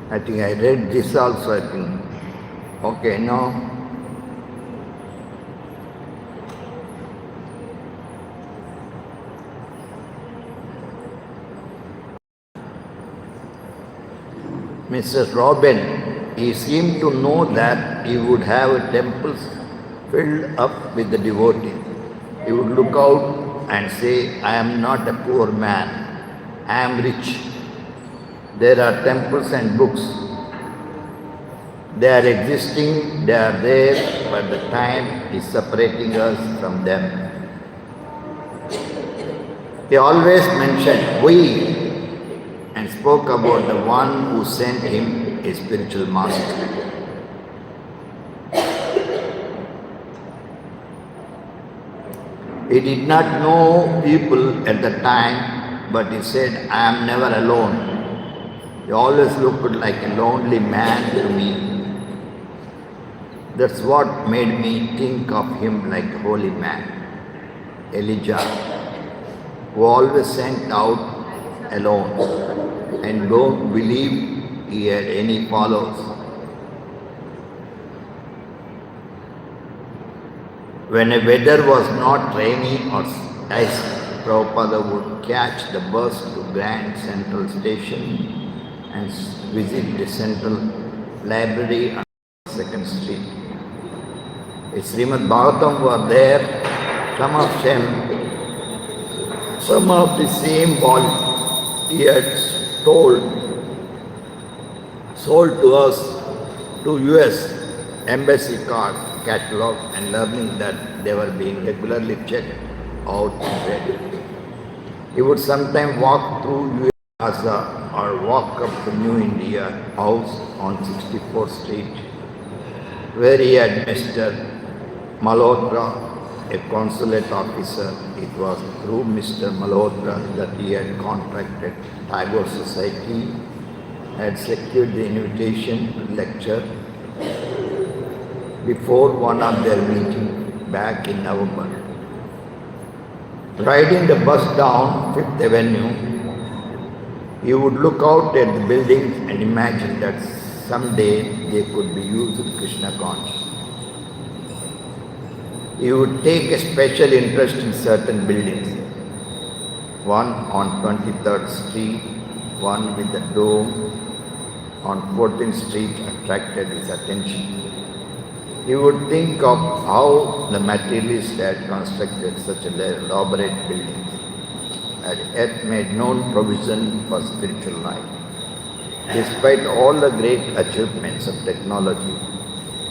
I think I read this also, I think. Okay, no. Mrs. Robin, he seemed to know that he would have temples filled up with the devotees. He would look out and say, I am not a poor man, I am rich. There are temples and books. They are existing, they are there, but the time is separating us from them. He always mentioned we and spoke about the one who sent him a spiritual master. He did not know people at the time, but he said, I am never alone. He always looked like a lonely man to me. That's what made me think of him like a holy man. Elijah, who always sent out alone and don't believe he had any followers. When a weather was not rainy or icy, Prabhupada would catch the bus to Grand Central Station and visit the Central Library on 2nd Street. If Srimad Bhagavatam were there, some of the same volume he had sold to us to US Embassy card catalog and learning that they were being regularly checked out and read. He would sometimes walk through US Plaza or walk up to New India House on 64th Street, where he had Mr. Malhotra, a consulate officer. It was through Mr. Malhotra that he had contacted Tagore Society, had secured the invitation to lecture before one of their meetings back in November. Riding the bus down 5th Avenue, he would look out at the buildings and imagine that someday they could be used in Krishna consciousness. He would take a special interest in certain buildings. One on 23rd Street, one with the dome on 14th Street attracted his attention. He would think of how the materialists had constructed such elaborate buildings, had yet made no provision for spiritual life. Despite all the great achievements of technology,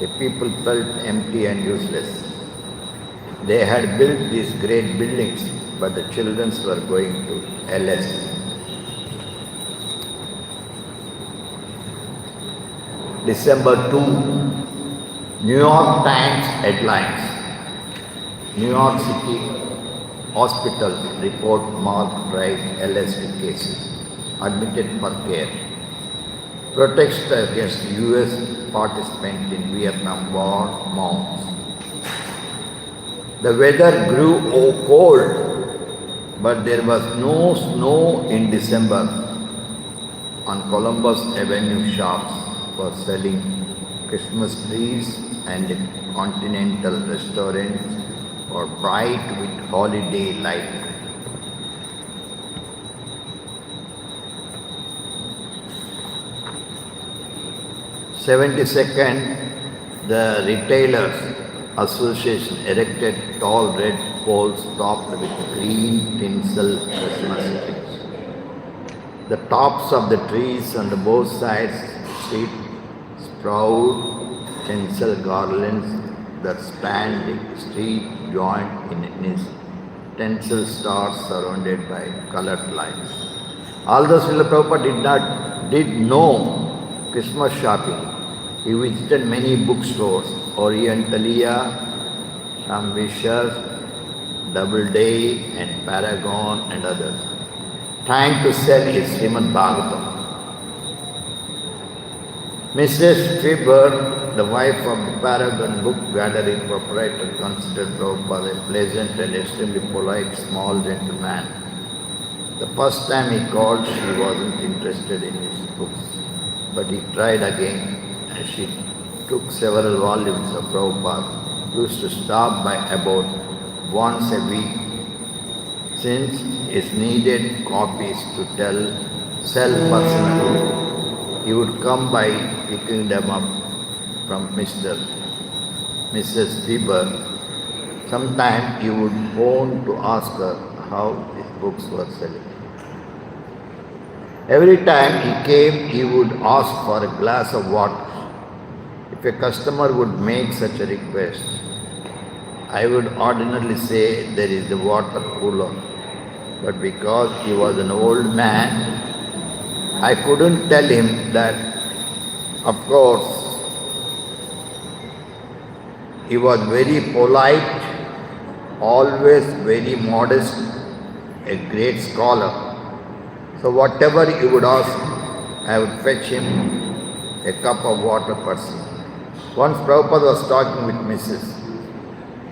the people felt empty and useless. They had built these great buildings, but the children were going to LS. December 2, New York Times headlines. New York City hospitals report marked rise LSD cases, admitted for care. Protest against US participant in Vietnam War mounts. The weather grew cold, but there was no snow in December. On Columbus Avenue, shops were selling Christmas trees and the continental restaurants were bright with holiday lighting. '72nd, the Retailers Association erected tall red poles topped with green tinsel Christmas trees. The tops of the trees on the both sides street sprout tinsel garlands that span the street joined in tinsel stars surrounded by colored lights. Although Srila Prabhupada did know Christmas shopping, he visited many bookstores, Orientalia, Shambhishar, Doubleday and Paragon and others, trying to sell his Srimad Bhagavatam. Mrs. Faber, the wife of the Paragon book gallery proprietor, considered Prabhupada a pleasant and extremely polite small gentleman. The first time he called, she wasn't interested in his books. but he tried again, and she took several volumes of Prabhupada, used to stop by about once a week, since it needed copies to sell personally. He would come by picking them up from Mrs. Weber. Sometimes he would phone to ask her how his books were selling. Every time he came, he would ask for a glass of water. If a customer would make such a request, I would ordinarily say there is a water cooler. But because he was an old man, I couldn't tell him that. Of course, he was very polite, always very modest, a great scholar. So whatever he would ask, I would fetch him a cup of water personally. Once Prabhupada was talking with Mrs.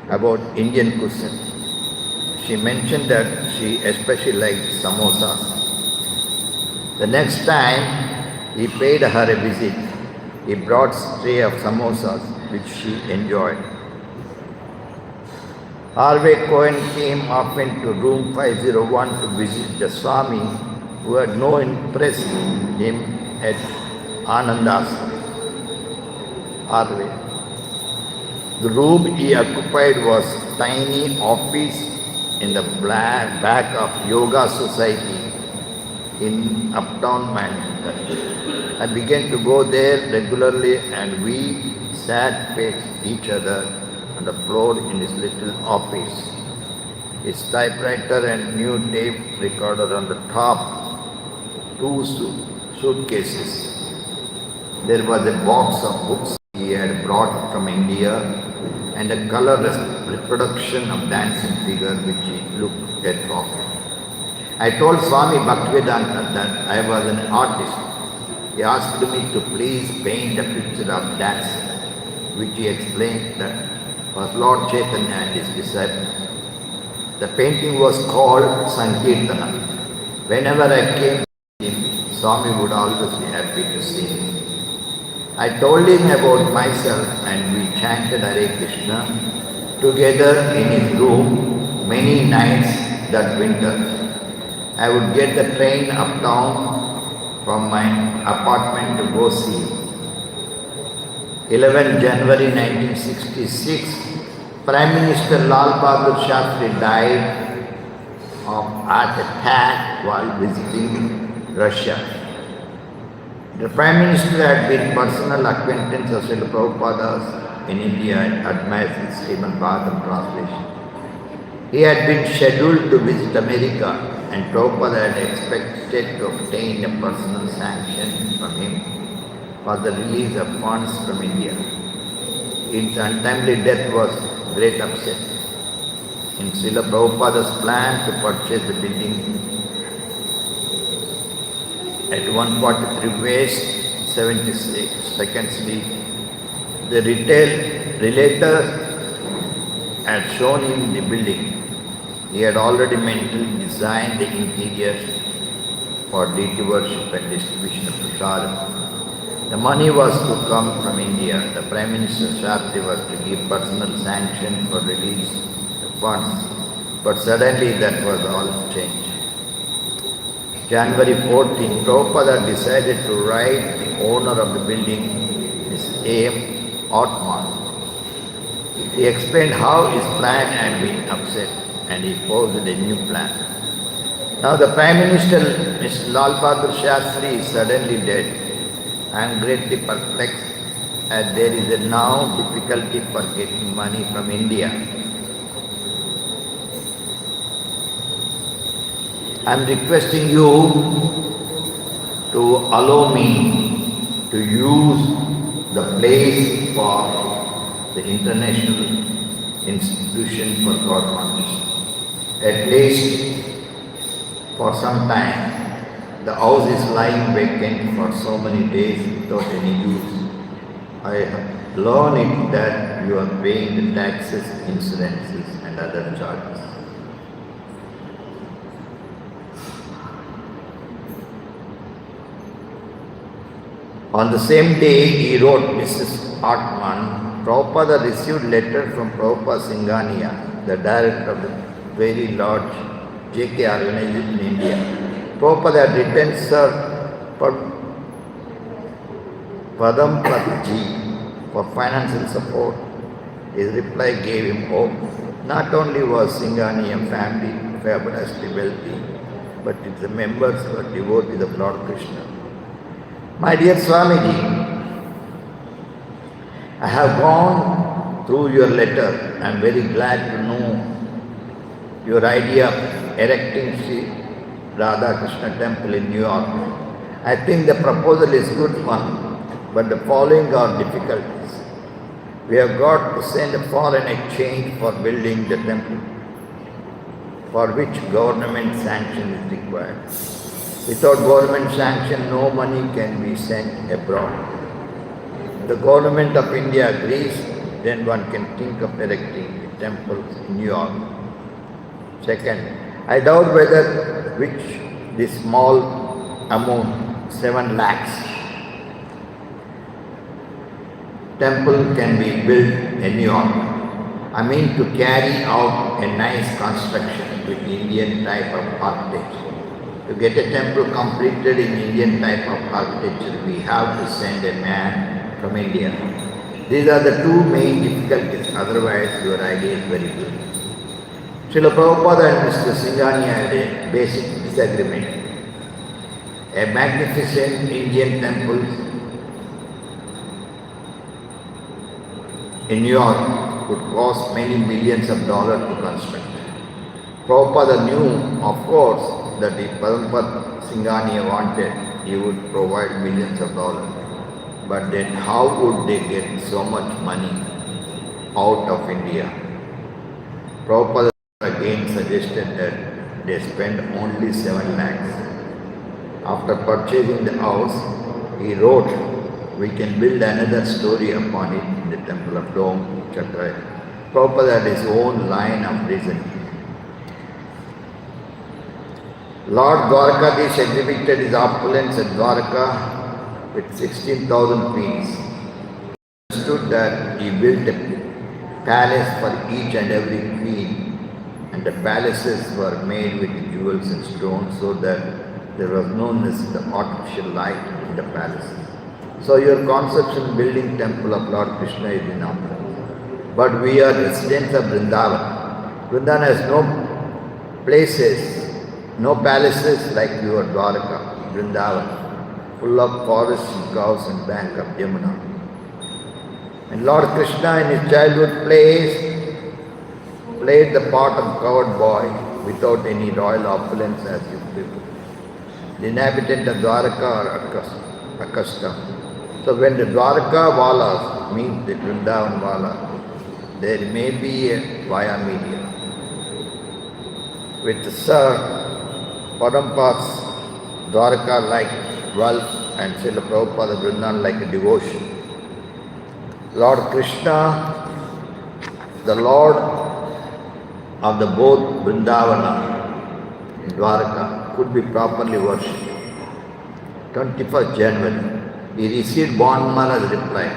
about Indian cuisine. She mentioned that she especially liked samosas. The next time he paid her a visit, he brought a tray of samosas which she enjoyed. Harvey Cohen came often to room 501 to visit the Swami, who had no interest in him at Anandas. Harvey. The room he occupied was tiny office in the back of Yoga Society in uptown Manhattan. I began to go there regularly, and we sat facing each other on the floor in his little office. His typewriter and new tape recorder on the top, two suitcases. There was a box of books he had brought from India and a color reproduction of dancing figure which he looked at often. I told Swami Bhaktivedanta that I was an artist. He asked me to please paint a picture of dancing, which he explained that was Lord Chaitanya and his disciple. The painting was called Sankirtana. Whenever I came to him, Swami would always be happy to see me. I told him about myself, and we chanted Hare Krishna together in his room many nights that winter. I would get the train uptown from my apartment to go see him. 11 January 1966, Prime Minister Lal Bahadur Shastri died of heart attack while visiting Russia. The Prime Minister had been personal acquaintance of Srila Prabhupada in India and admires his Srimad Bhagavatam translation. He had been scheduled to visit America, and Prabhupada had expected to obtain a personal sanction from him for the release of funds from India. His untimely death was great upset. In Srila Prabhupada's plan to purchase the building at 143 West, 72nd Street, the relator had shown him the building. He had already mentally designed the interior for deity worship and distribution of prasadam. The money was to come from India. The Prime Minister Shastri was to give personal sanction for release of funds, but suddenly that was all changed. January 14, Prabhupada decided to write the owner of the building, Mr. A.M. Ortman. He explained how his plan had been upset, and he posed a new plan. Now the Prime Minister, Mr. Lal Bahadur Shastri, is suddenly dead. I am greatly perplexed as there is a now difficulty for getting money from India. I am requesting you to allow me to use the place for the International Institution for Godliness, at least for some time. The house is lying vacant for so many days without any use. I have learned that you are paying the taxes, insurances and other charges. On the same day, he wrote Mrs. Hartman, Prabhupada received letter from Prabhupada Singhania, the director of the very large JK organization in India. Prabhupada had written, Sir Padampadji, for financial support. His reply gave him hope. Not only was Singhania family fabulously wealthy, but its members were devotees of Lord Krishna. My dear Swamiji, I have gone through your letter. I am very glad to know your idea of erecting Sri Radha Krishna temple in New York. I think the proposal is good one, but the following are difficulties. We have got to send a foreign exchange for building the temple, for which government sanction is required. Without government sanction, no money can be sent abroad. If the government of India agrees, then one can think of erecting temples in New York. Second, I doubt whether this small amount, 7 lakhs, temple can be built in New York. I mean to carry out a nice construction with Indian type of architecture. To get a temple completed in Indian type of architecture, we have to send a man from India. These are the two main difficulties, otherwise your idea is very good. Srila Prabhupada and Mr. Singhania had a basic disagreement. A magnificent Indian temple in New York would cost many millions of dollars to construct. Prabhupada knew, of course, that if Padampat Singhania wanted, he would provide millions of dollars. But then how would they get so much money out of India? Prabhupada again suggested that they spend only 7 lakhs. After purchasing the house, he wrote, we can build another story upon it in the temple of Dome, Chakra. Prabhupada had his own line of reasoning. Lord Dwarkadish exhibited his opulence at Dwarka with 16,000 queens. He understood that he built a palace for each and every queen, and the palaces were made with jewels and stones so that there was no necessity of artificial light in the palaces. So your conception building temple of Lord Krishna is enough. But we are residents of Vrindavan. Vrindavan has no places, no palaces like your Dwarka, Vrindavan, full of forests and cows and bank of Yamuna. And Lord Krishna in his childhood played the part of coward boy without any royal opulence as you people. The inhabitants of Dwarka are accustomed. So when the Dwarka Valas meet the Vrindavan Vala, there may be a via media. With Sir Padampad's Dwarka like wealth and Srila Prabhupada Vrindavan like a devotion. Lord Krishna, the Lord of the both Vrindavana and Dwarka, could be properly worshipped. 21st January, he received Bon Maharaj's reply.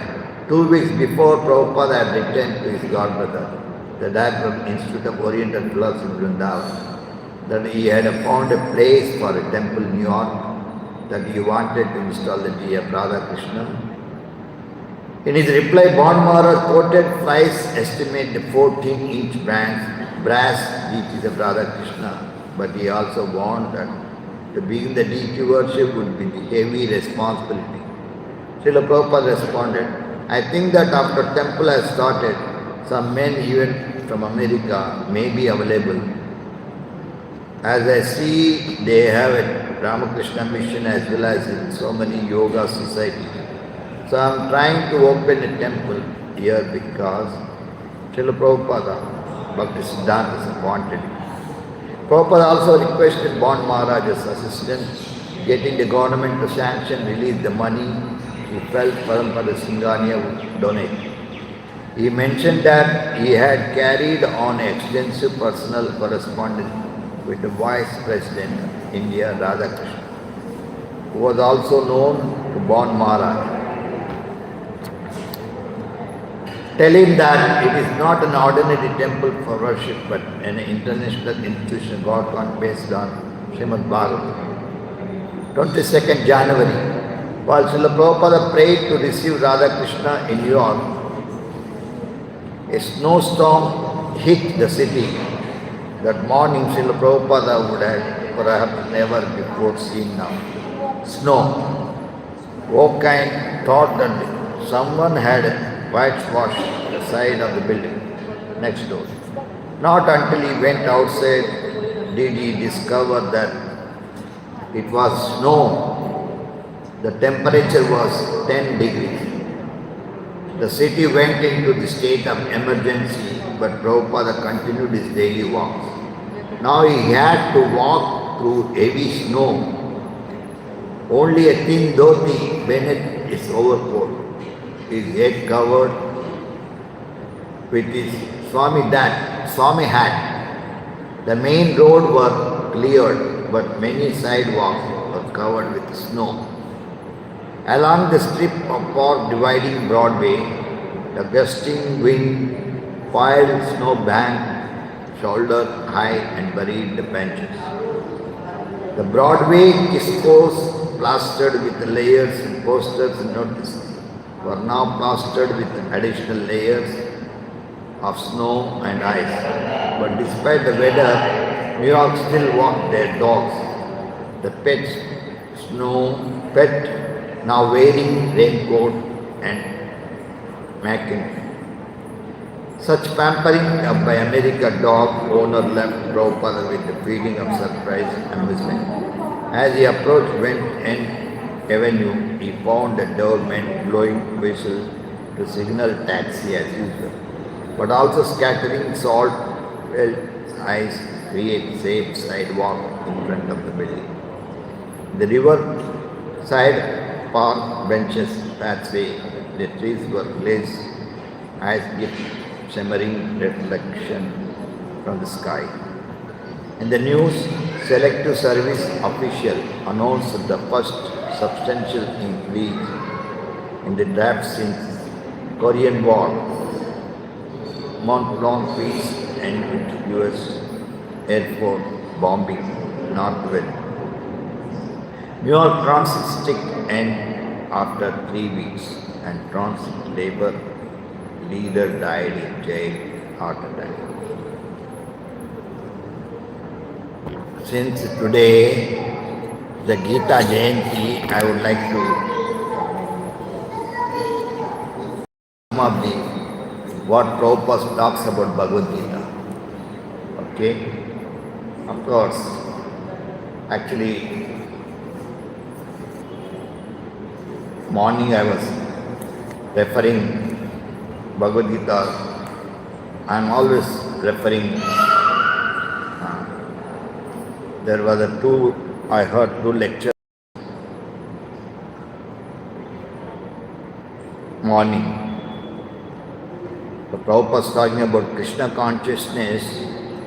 2 weeks before, Prabhupada had written to his godbrother, the director of Institute of Oriental Philosophy in Vrindavan, that he had found a place for a temple in New York, that he wanted to install the deity of Radha Krishna. In his reply, Bon Maharaj quoted price estimate the 14-inch brass deities of Radha Krishna, but he also warned that to begin the deity worship would be the heavy responsibility. Srila Prabhupada responded, I think that after temple has started, some men even from America may be available. As I see, they have a Ramakrishna mission as well as in so many yoga societies. So I am trying to open a temple here because Srila Prabhupada, Bhaktisiddhanta wanted it. Prabhupada also requested Bon Maharaj's assistance, getting the government to sanction, release the money he felt Padampada Singhania would donate. He mentioned that he had carried on extensive personal correspondence with the Vice President of India, Radhakrishna, who was also known to Bon Maharaj. Tell him that it is not an ordinary temple for worship but an international institution God based on Srimad Bhagavatam. 22nd January, while Srila Prabhupada prayed to receive Radha Krishna in New York, a snowstorm hit the city. That morning Srila Prabhupada would have perhaps never before seen now. Snow. Wokind thought that someone had whitewashed the side of the building next door. Not until he went outside did he discover that it was snow. The temperature was 10 degrees. The city went into the state of emergency, but Prabhupada continued his daily walks. Now he had to walk through heavy snow. Only a thin dhoti beneath his overcoat, his head covered with his Swami hat. The main road was cleared, but many sidewalks were covered with snow. Along the strip of park dividing Broadway, the gusting wind piled snow bank shoulder high and buried the benches. The Broadway discourse plastered with layers and posters and notices were now plastered with additional layers of snow and ice. But despite the weather, New York still walked their dogs. The pet now wearing raincoat and macking. Such pampering by American dog owner left Prabhupada with a feeling of surprise and amusement. As he approached Went End Avenue, he found the doorman blowing whistle to signal taxi as usual, but also scattering salt, ice, create safe sidewalk in front of the building. The riverside park benches pathway, the trees were glazed as if shimmering reflection from the sky. In the news, Selective Service official announced the first substantial increase in the draft since Korean War. Mont Blanc peace and US Air Force bombing northwest. New York transit stick end after 3 weeks, and transit labor leader died in jail heart attack. Since today the Gita Jayanti, I would like to sum up what Prabhupada talks about Bhagavad Gita. Okay? Of course, actually, morning I was referring Bhagavad Gita. I am always referring. There was I heard two lectures morning. The Prabhupada was talking about Krishna consciousness.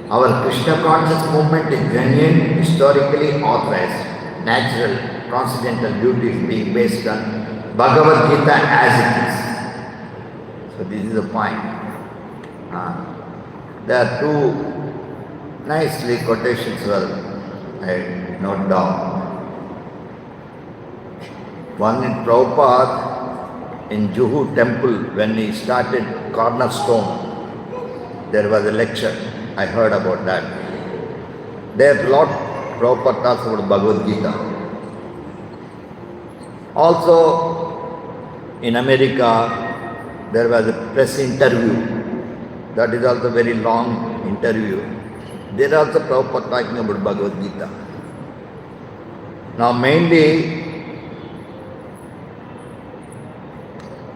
Our Krishna conscious movement is genuine, historically authorized, natural, transcendental duties being based on Bhagavad Gita as it is. So this is the point. There are two nicely quotations I note down. One in Prabhupada in Juhu temple when he started Cornerstone. There was a lecture. I heard about that. There Lord Prabhupada talks about Bhagavad Gita. Also in America there was a press interview. That is also a very long interview. There also Prabhupada talking about Bhagavad Gita. Now mainly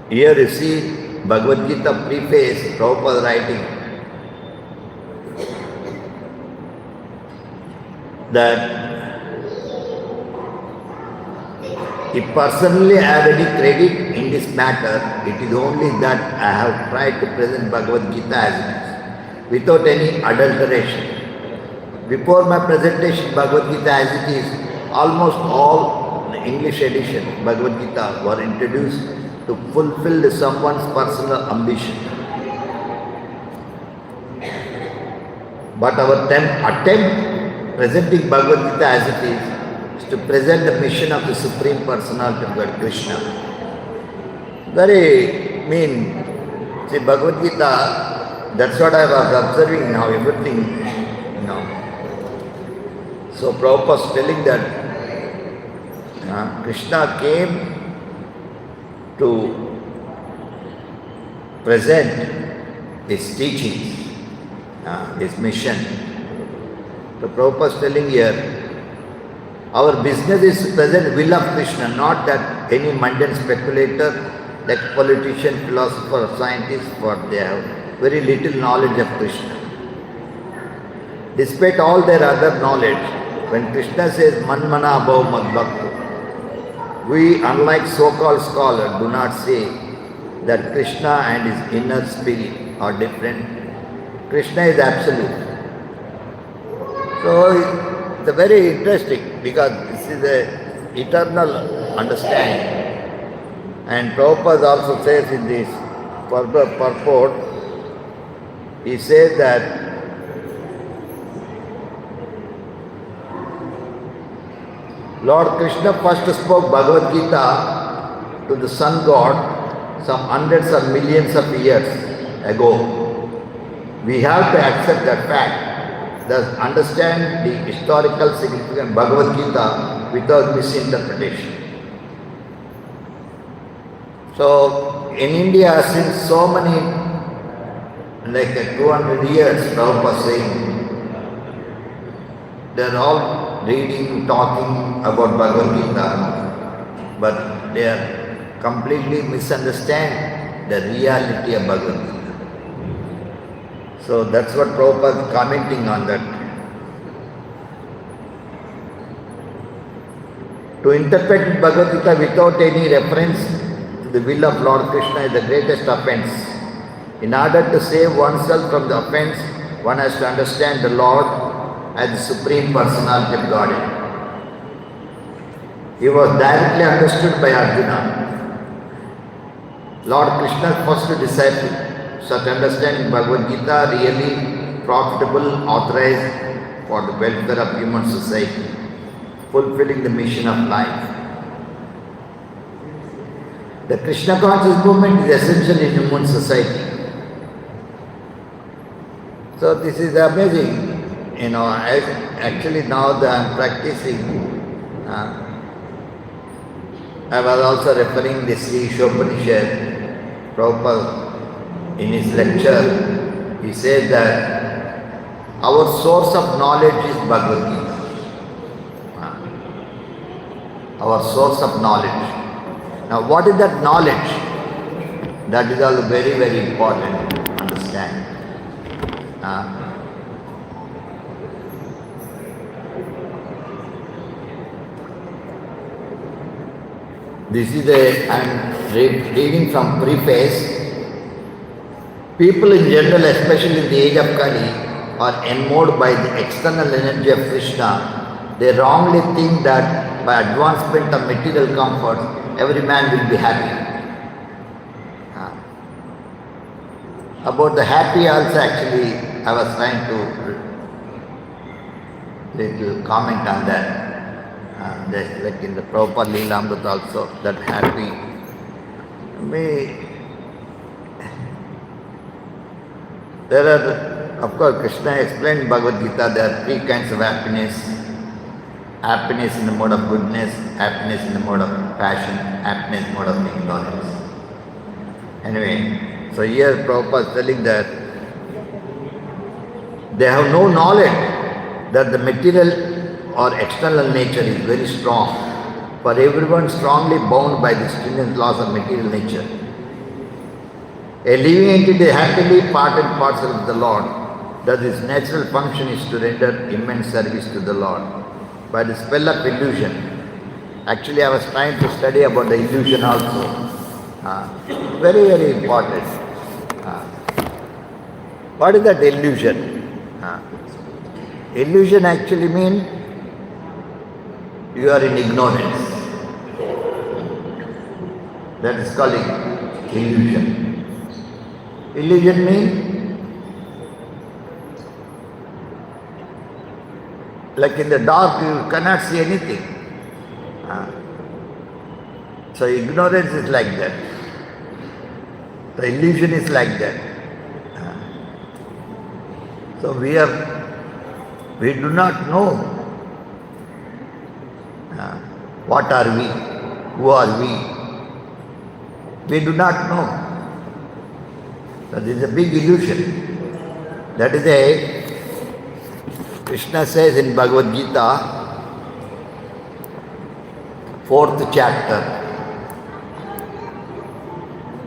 here you see Bhagavad Gita preface, Prabhupada writing that if personally I have any credit in this matter, it is only that I have tried to present Bhagavad Gita as it is, without any adulteration. Before my presentation Bhagavad Gita as it is, almost all English edition, Bhagavad Gita, were introduced to fulfill someone's personal ambition. But our attempt presenting Bhagavad Gita as it is to present the mission of the Supreme Personality of God, Krishna. Very see, Bhagavad Gita, that's what I was observing now, everything, So Prabhupada was telling that Krishna came to present his teachings, his mission. So Prabhupada was telling here, our business is to present will of Krishna, not that any mundane speculator, like politician, philosopher, scientist, what they have very little knowledge of Krishna. Despite all their other knowledge, when Krishna says Manmana Bhav Madbhakta, we, unlike so-called scholars, do not say that Krishna and his inner spirit are different. Krishna is absolute. So it's very interesting because this is an eternal understanding. And Prabhupada also says in this purport, he says that Lord Krishna first spoke Bhagavad Gita to the sun god some hundreds of millions of years ago. We have to accept that fact, thus understand the historical significance of Bhagavad Gita without misinterpretation. So in India, since so many, like 200 years, Prabhupada was saying, they are all reading, talking about Bhagavad Gita, but they are completely misunderstand the reality of Bhagavad Gita. So that's what Prabhupada is commenting on that. To interpret Bhagavad Gita without any reference to the will of Lord Krishna is the greatest offense. In order to save oneself from the offense, one has to understand the Lord as the Supreme Personality of Godhead. He was directly understood by Arjuna. Lord Krishna's first disciple, such understanding Bhagavad Gita really profitable, authorized for the welfare of human society, fulfilling the mission of life. The Krishna conscious movement is essential in human society. So this is amazing. Actually now that I am practicing, I was also referring this Sri Ishopanishad. Prabhupada, in his lecture, he said that our source of knowledge is Bhagavad Gita. Our source of knowledge. Now what is that knowledge? That is also very, very important to understand. This is I am reading from preface. People in general, especially in the age of Kali, are enmowed by the external energy of Krishna. They wrongly think that by advancement of material comfort, every man will be happy. About the happy also, actually, I was trying to little comment on that. Like in the Prabhupada Leelamrita also, that happy. There are, of course, Krishna explained in Bhagavad Gita, there are three kinds of happiness. Happiness in the mode of goodness, happiness in the mode of passion, happiness in the mode of ignorance. Anyway, so here Prabhupada is telling that they have no knowledge that the material or external nature is very strong, for everyone strongly bound by the stringent laws of material nature. A living entity happily part and parcel of the Lord, thus its natural function is to render immense service to the Lord. By the spell of illusion, actually I was trying to study about the illusion also. Very, very important. What is that illusion? Illusion actually means you are in ignorance. That is called illusion. Illusion means like in the dark you cannot see anything. So ignorance is like that. The illusion is like that. So we do not know what are we, who are we. We do not know. That is a big illusion. That is a, Krishna says in Bhagavad Gita, 4th chapter,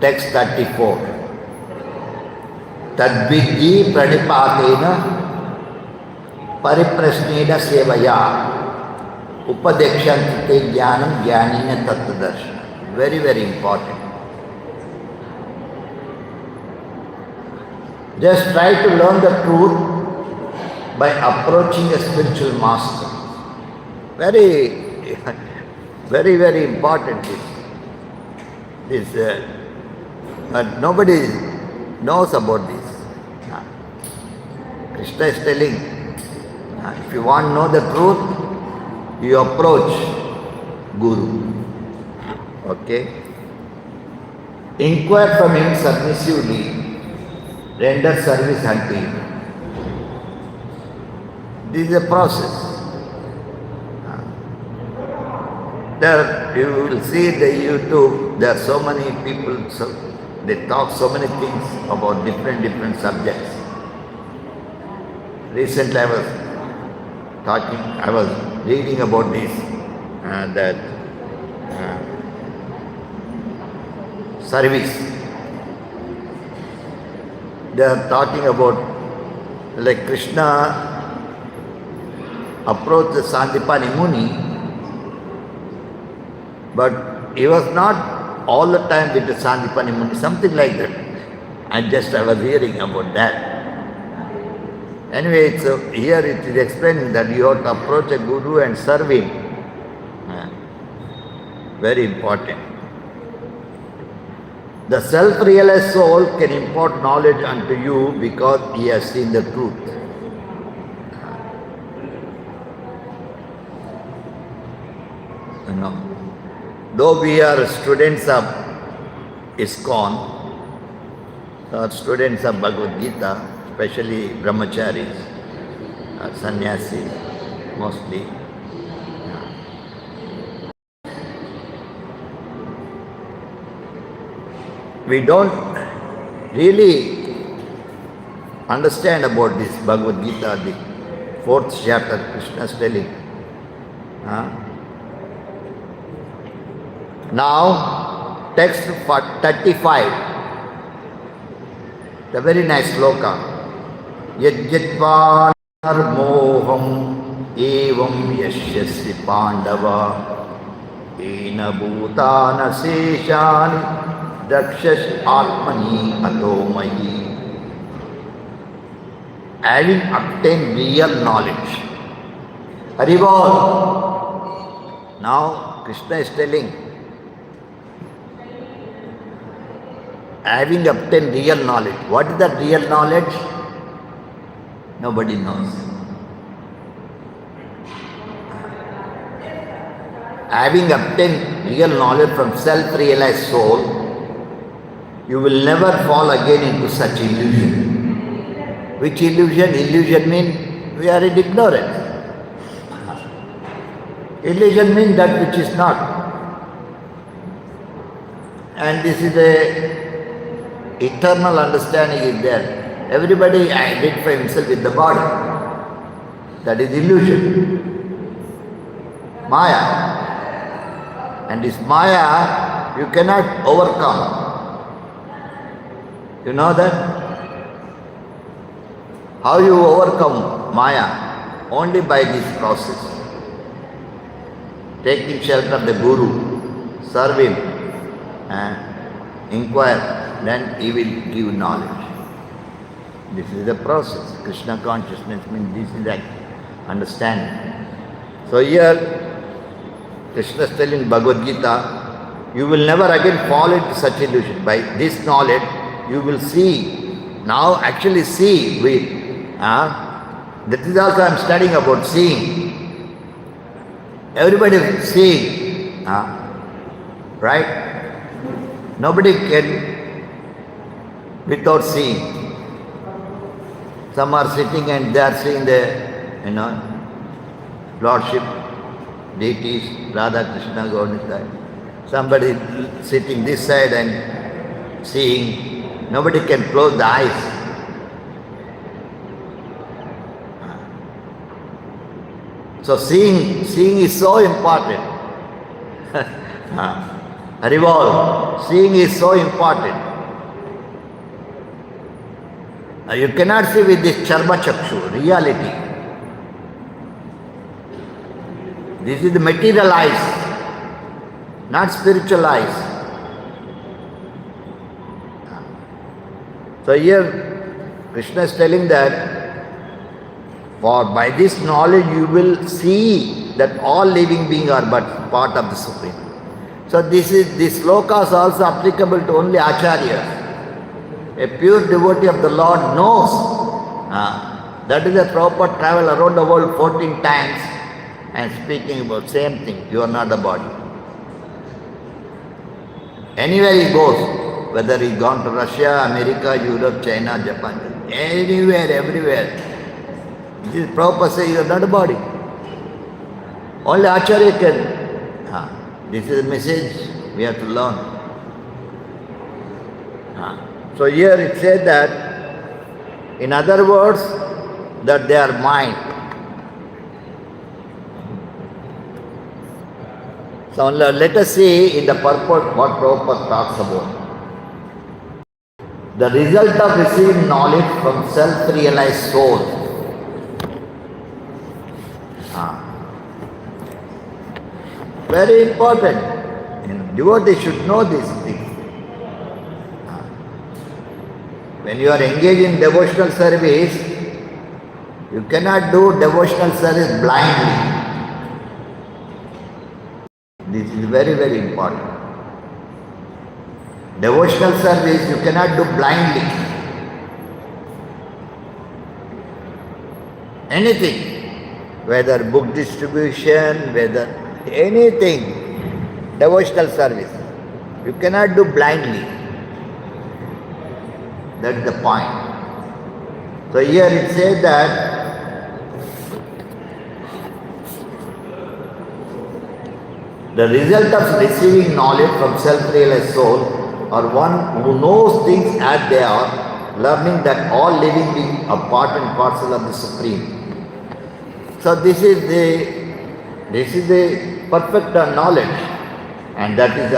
text 34. Tadvidhi pranipatena pariprasnena sevaya upadekshante jnanam jnanina tattvadarshana. Very, very important. Just try to learn the truth by approaching a spiritual master. Very, very, very important this. But nobody knows about this. Krishna is telling, if you want to know the truth, you approach Guru. Okay? Inquire from him submissively, render service unto him. This is a process. There you will see the YouTube, there are so many people, they talk so many things about different subjects. Recently I was reading about this, that service. They are talking about like Krishna approached the Sandipani Muni, but he was not all the time with the Sandipani Muni, something like that. I was hearing about that. Anyway, so here it is explaining that you have to approach a Guru and serve him. Very important. The self-realized soul can impart knowledge unto you because he has seen the truth. You know, though we are students of ISKCON, or students of Bhagavad Gita, especially brahmacharis, sannyasis mostly, we don't really understand about this Bhagavad Gita, the 4th chapter. Krishna is telling. Now, text 35, the very nice sloka. Yajjitva narmoham evam yashyasya pandava ena bhutana seshani dakshash atmani atomahi. Having obtained real knowledge. Haribol. Now Krishna is telling, having obtained real knowledge. What is that real knowledge? Nobody knows. Having obtained real knowledge from self-realized soul, you will never fall again into such illusion. Which illusion? Illusion means we are in ignorance. Illusion means that which is not. And this is a eternal understanding is there. Everybody identify himself with the body. That is illusion. Maya. And this Maya you cannot overcome. You know that? How you overcome Maya? Only by this process. Taking shelter of the Guru, serve him, and inquire, then he will give knowledge. This is the process. Krishna consciousness means this is that understanding. So here, Krishna is telling Bhagavad Gita, you will never again fall into such illusion. By this knowledge, you will see, now actually see, that is also I am studying about seeing. Everybody is seeing, right? Nobody can without seeing. Some are sitting and they are seeing the, Lordship, deities, Radha, Krishna, God. Somebody sitting this side and seeing. Nobody can close the eyes. So seeing is so important. Revolve. Seeing is so important. You cannot see with this charma chakshu, reality. This is the material eyes, not spiritual eyes. So here Krishna is telling that for by this knowledge you will see that all living beings are but part of the Supreme. So this sloka is also applicable to only acharyas. A pure devotee of the Lord knows. That is the proper travel around the world 14 times and speaking about same thing. You are not the body. Anywhere he goes, whether he gone to Russia, America, Europe, China, Japan, anywhere, everywhere. This Prabhupada says you are not a body. Only Acharya can. This is the message we have to learn. So here it says that, in other words, that they are mind. So let us see in the purport what Prabhupada talks about. The result of receiving knowledge from self-realized soul. Very important. And devotees should know these things. When you are engaged in devotional service, you cannot do devotional service blindly. This is very, very important. Devotional service you cannot do blindly. Anything, whether book distribution, whether anything, devotional service, you cannot do blindly. That's the point. So here it says that the result of receiving knowledge from self-realized soul, or one who knows things as they are, learning that all living beings are part and parcel of the Supreme. So this is the perfect knowledge, and that is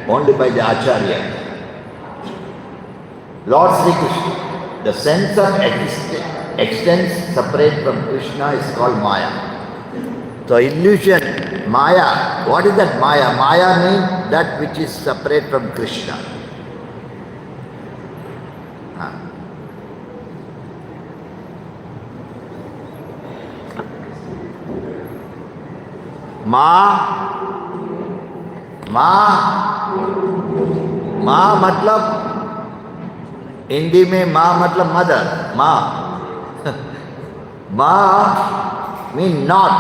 only by the Acharya. Lord Sri Krishna, the sense of existence separate from Krishna is called Maya. So illusion, Maya, what is that Maya? Maya means that which is separate from Krishna. माँ मतलब हिंदी में माँ मतलब mother, माँ माँ mean not,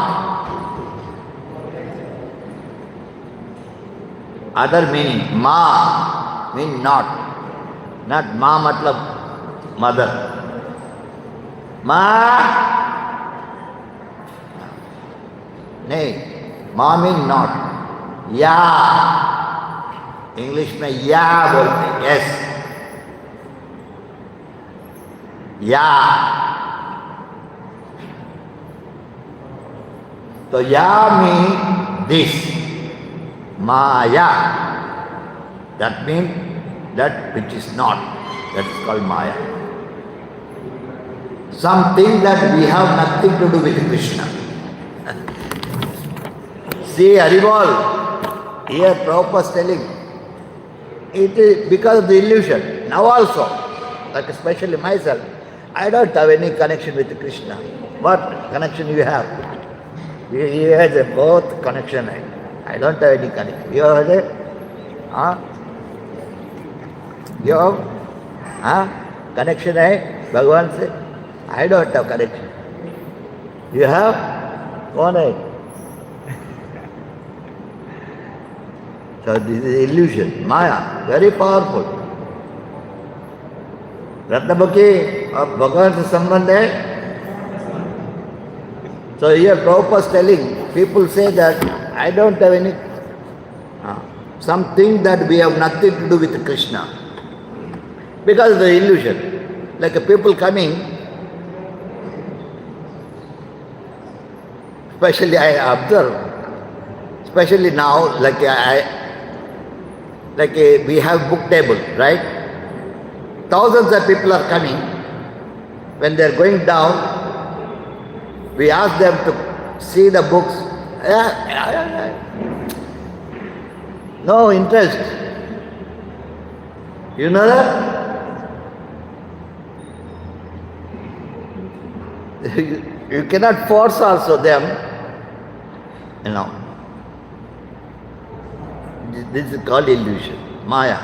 other meaning. Ma mean not ma matlab mother. Ma नहीं, ma mean not. Ya English में या बोलते, yes, या. तो या mean this. Maya, that means that which is not, that is called Maya. Something that we have nothing to do with Krishna. See, Haribol, here Prabhupada is telling, it is because of the illusion. Now also, like especially myself, I don't have any connection with Krishna. What connection you have? He has a both connection. I don't have any connection. You have it? Huh? You have? Huh? Connection है भगवान से? I don't have connection. You have? कौन है? So this is illusion, Maya, very powerful. रत्नमुखी और भगवान से संबंध है? So here Prabhupada is telling, people say that I don't have any, something that we have nothing to do with Krishna. Because of the illusion. Like people coming, especially I observe, especially now, we have book table, right? Thousands of people are coming. When they are going down, we ask them to see the books. No interest. You know that? You cannot force also them. You know. This is called illusion, Maya.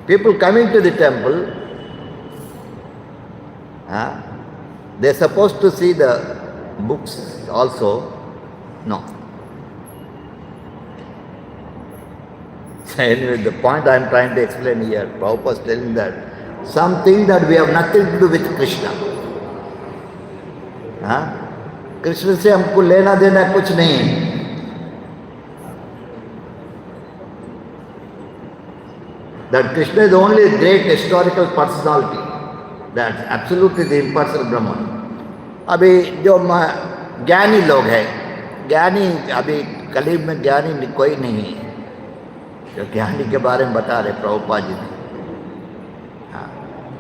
People coming to the temple, they're supposed to see the books also. No. So anyway, the point I am trying to explain here, Prabhupada is telling that something that we have nothing to do with Krishna. Krishna से हमको लेना देना कुछ नहीं है. That Krishna is the only great historical personality. That's absolutely the impersonal Brahman. अभी जो ज्ञानी लोग हैं, ज्ञानी अभी कलयुग में ज्ञानी कोई नहीं है. जो ज्ञानी के बारे में बता रहे प्रभुपाद जी ने,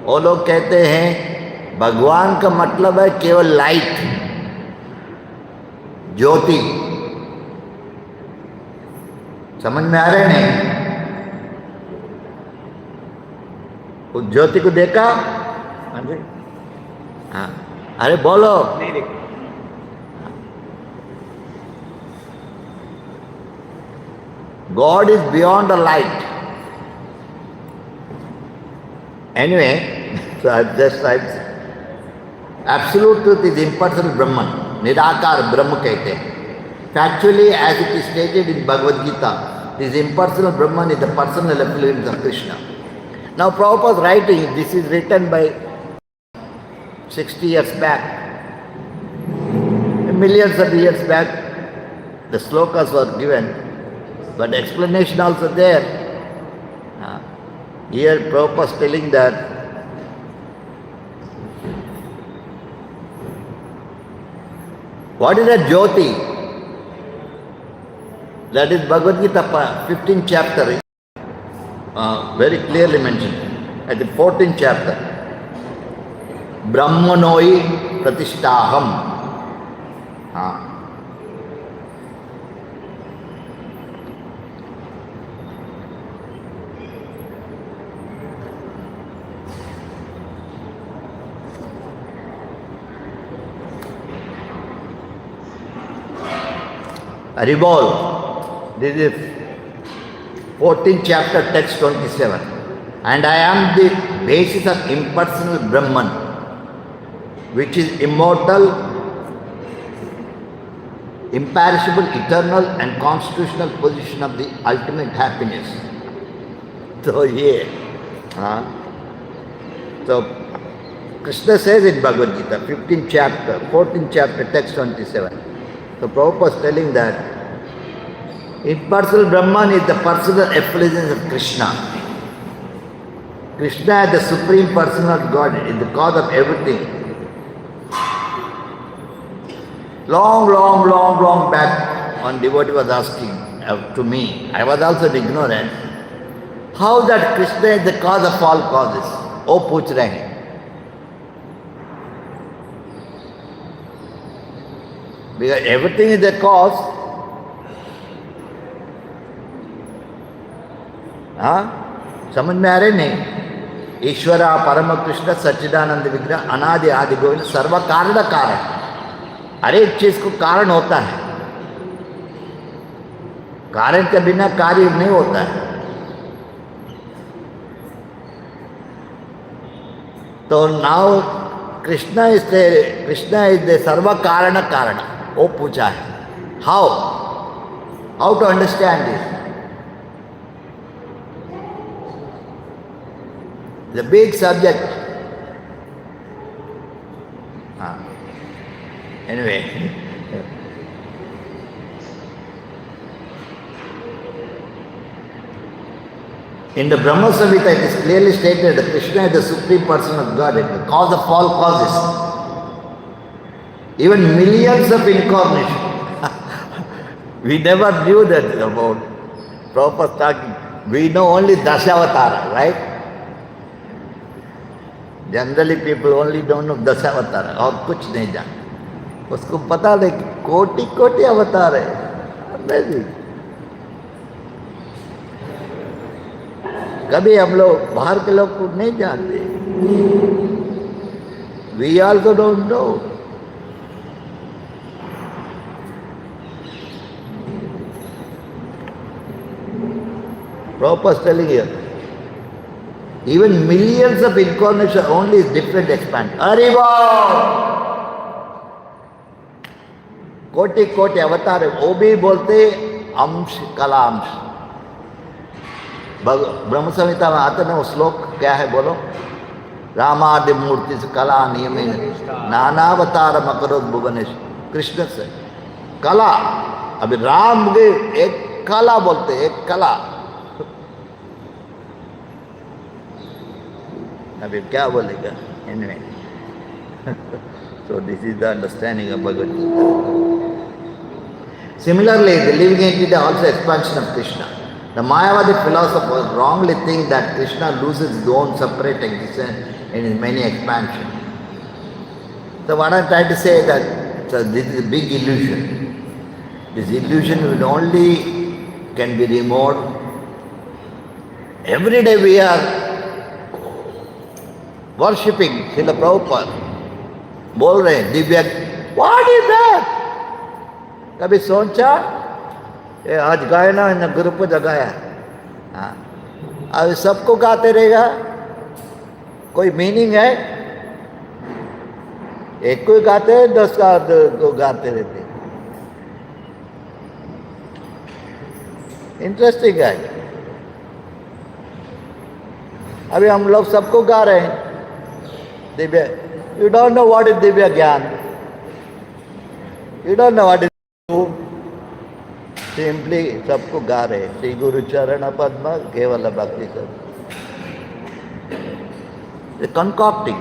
वो लोग कहते हैं भगवान का मतलब है केवल लाइट, ज्योति. समझ में आ रहे नहीं? उस ज्योति को देखा? हाँ, अरे बोलो. नहीं देखा. God is beyond the light. Anyway, so absolute truth is impersonal Brahman. Nirakar Brahma कहते हैं. Factually, as it is stated in Bhagavad Gita, this impersonal Brahman is the personal affiliate of Krishna. Now Prabhupada is writing, this is written by 60 years back. Millions of years back, the slokas were given. But explanation also there. Here Prabhupada is telling that what is a Jyoti? That is Bhagavad Gita 15th chapter, very clearly mentioned. At the 14th chapter, Brahmanoi Pratishtaham. Ribol, this is 14th chapter, text 27. And I am the basis of impersonal Brahman, which is immortal, imperishable, eternal and constitutional position of the ultimate happiness. So yeah. So Krishna says in Bhagavad Gita, 15th chapter, 14th chapter, text 27. So Prabhupada is telling that impersonal Brahman is the personal effulgence of Krishna. Krishna is the supreme personal God, is the cause of everything. Long back, one devotee was asking to me, I was also ignorant, how that Krishna is the cause of all causes. Oh, पूछ रहे हैं. Because everything is the cause. समझ में आ रहे नहीं? ईश्वर परम कृष्ण सच्चिदानंद विग्रह अनादि आदि गोविंद सर्व कारण कारण. हर एक चीज को कारण होता है. कारण के बिना कार्य नहीं होता है। तो नाउ कृष्णा इज द सर्व कारण कारण, वो पूछा है। How to understand this? The big subject. Anyway, in the Brahma Samhita it is clearly stated that Krishna is the supreme person of God, the cause of all causes. Even millions of incarnations. We never knew that about Prabhupada talking. We know only Dashavatara, right? Generally people only don't know Dashavatara, और कुछ नहीं जानते। उसको पता नहीं कि कोटि कोटि अवतार है। Amazing. कभी हम लोग बाहर के लोग को नहीं जानते। We also don't know. Prabhupada is telling here, even millions of incarnations only is different expand. Ariva! कोटि कोटि अवतार है, वो भी बोलते अंश कलांश। ब्रह्म संहिता में आते ना वो श्लोक क्या है बोलो? रामादि मूर्ति से कला नियम नानावतार मकरोद भुवनेश। कृष्ण से कला, अभी राम के एक कला बोलते, एक कला। अभी क्या बोलेगा? Anyway, so this is the understanding of Bhagavad Gita. Similarly, the living entity also expansion of Krishna. The Mayavadi philosophers wrongly think that Krishna loses his own separate existence in his many expansions. So what I am trying to say is that this is a big illusion. This illusion will only can be removed. Every day we are worshipping Srila Prabhupada. बोल रहे हैं Divya, what is that? कभी सोचा? ये आज गाए ना, इन गुरु को जगाया। हाँ, अब सबको गाते रहेगा, कोई मीनिंग है? एक को गाते हैं, 10 को गाते रहते। इंटरेस्टिंग है। अभी हम लोग सबको गा रहे हैं Divya. You don't know what is Divya Gyan. You don't know what is simply सबको गा रहे श्री गुरु चरण पद्म केवल भक्ति सब concocting.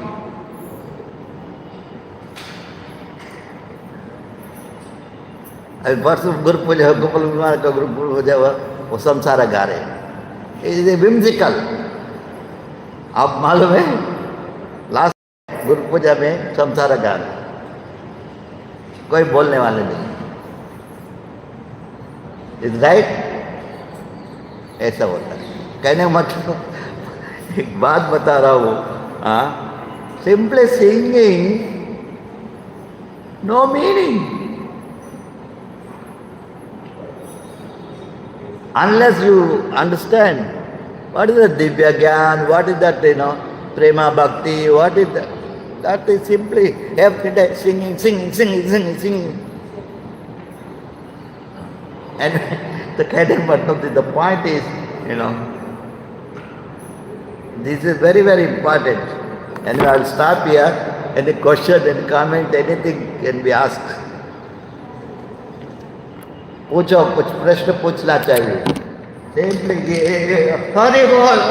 अभी परसों गुरु पूजा गोपाल कुमार का गुरु पूजा हुआ, वो संसार गा रहे। It is whimsical. आप मालूम है लास्ट गुरु पूजा में संसार गा रहे, कोई बोलने वाले नहीं। Is right? ऐसा होता है। कहने मतलब एक बात बता रहा हूँ, simply singing no meaning unless you understand what is the Divya Gyan, what is that, Prema Bhakti, what is that? That is simply every day singing. And the kind of the point is, this is very, very important. And I will stop here. Any question, any comment, anything can be asked. पूछो, कुछ प्रश्न पूछना चाहिए। Simply ये हरि बोल।